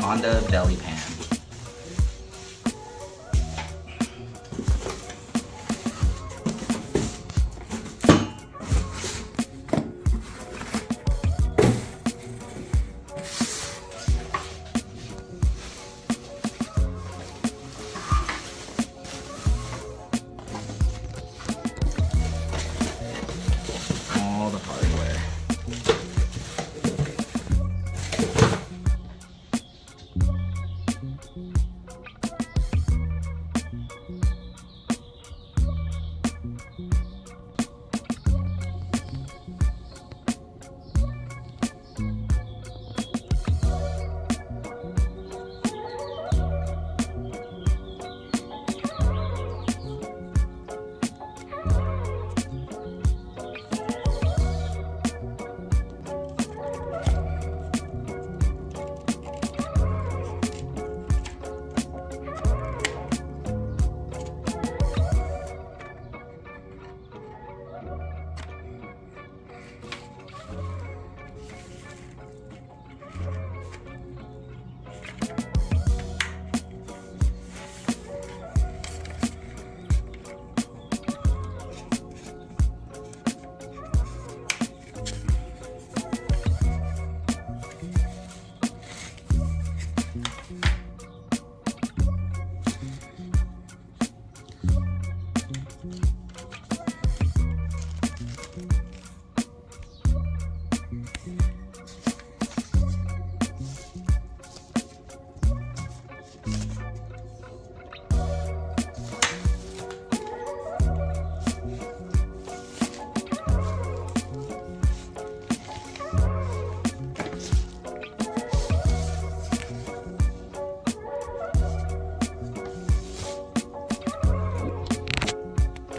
Honda belly pan. All the hardware.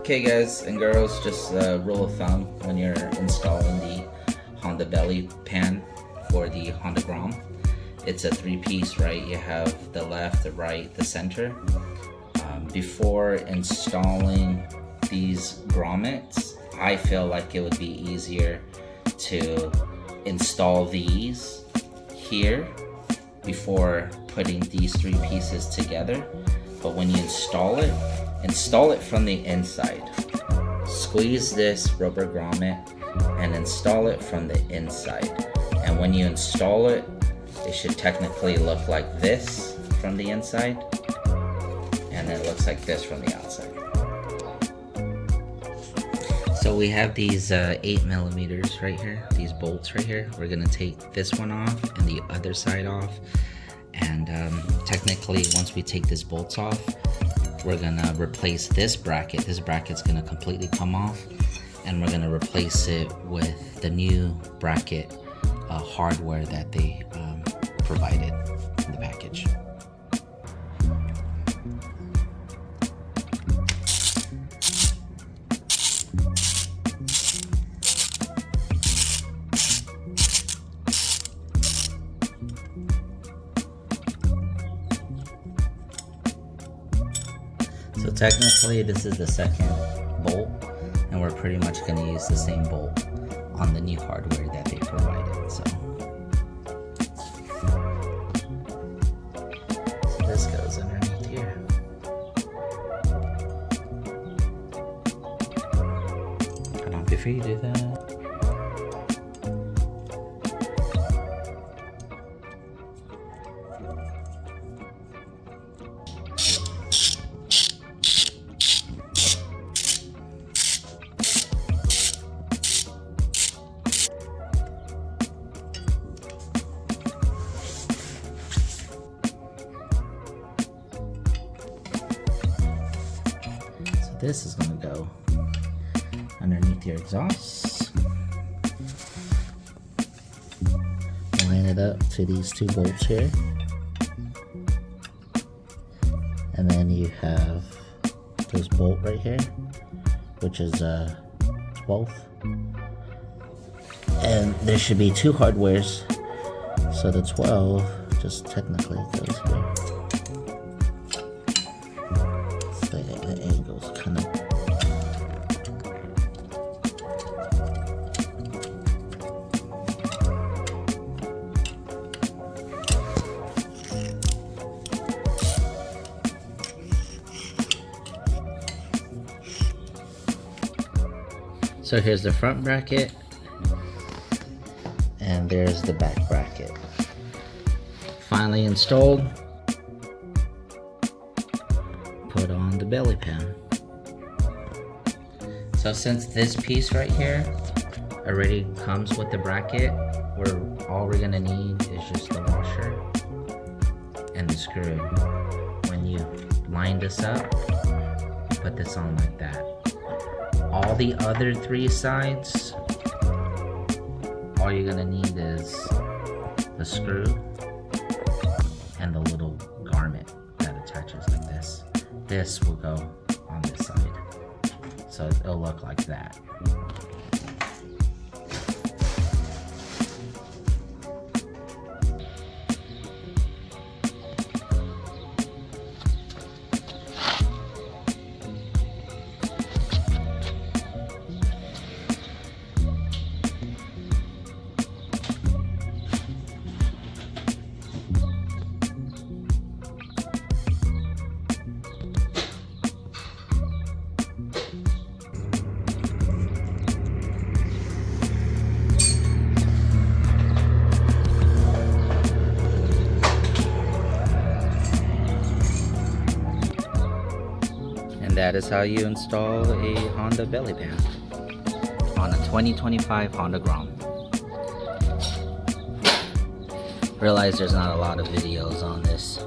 Okay guys and girls, just a rule of thumb when you're installing the Honda belly pan for the Honda Grom. It's a three-piece, right? You have the left, the right, the center. Before installing these grommets, I feel like it would be easier to install these here before putting these three pieces together. But when you install it from the inside. Squeeze this rubber grommet and install it from the inside. And when you install it, it should technically look like this from the inside, and it looks like this from the outside. So we have these 8mm right here, these bolts right here. We're gonna take this one off and the other side off. And technically, once we take these bolts off, we're gonna replace this bracket. This bracket's gonna completely come off, and we're gonna replace it with the new bracket hardware that they provided in the package. So technically this is the second bolt, and we're pretty much going to use the same bolt on the new hardware that they provided. So this goes underneath here. Hold on, before you do that, this is going to go underneath your exhaust. Line it up to these two bolts here. And then you have this bolt right here, which is 12th. And there should be two hardwares. So the 12 just technically goes here. So the angle's kind of So here's the front bracket, and there's the back bracket. Finally installed. Put on the belly pan. So since this piece right here already comes with the bracket, all we're gonna need is just the washer and the screw. When you line this up, you put this on like that. All the other 3 sides, all you're gonna need is the screw and the little garment that attaches like this. This will go on this side, so it'll look like that. That is how you install a Honda belly pan on a 2025 Honda Grom. Realize there's not a lot of videos on this,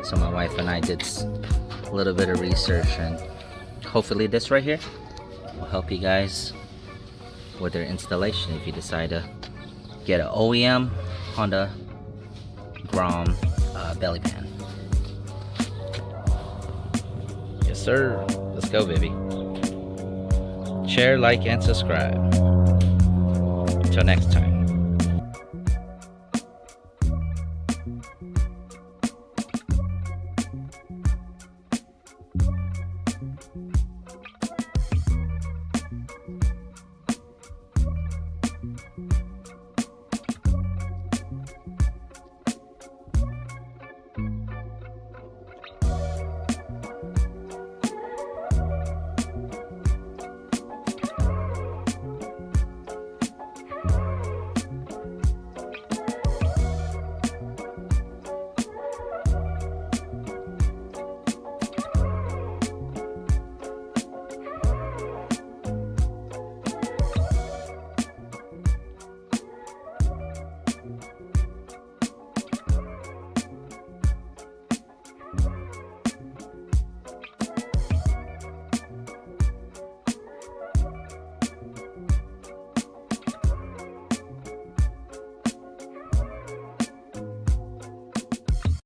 so my wife and I did a little bit of research, and hopefully this right here will help you guys with your installation if you decide to get an OEM Honda Grom belly pan. Sir, let's go, baby. Share, like, and subscribe. Till next time.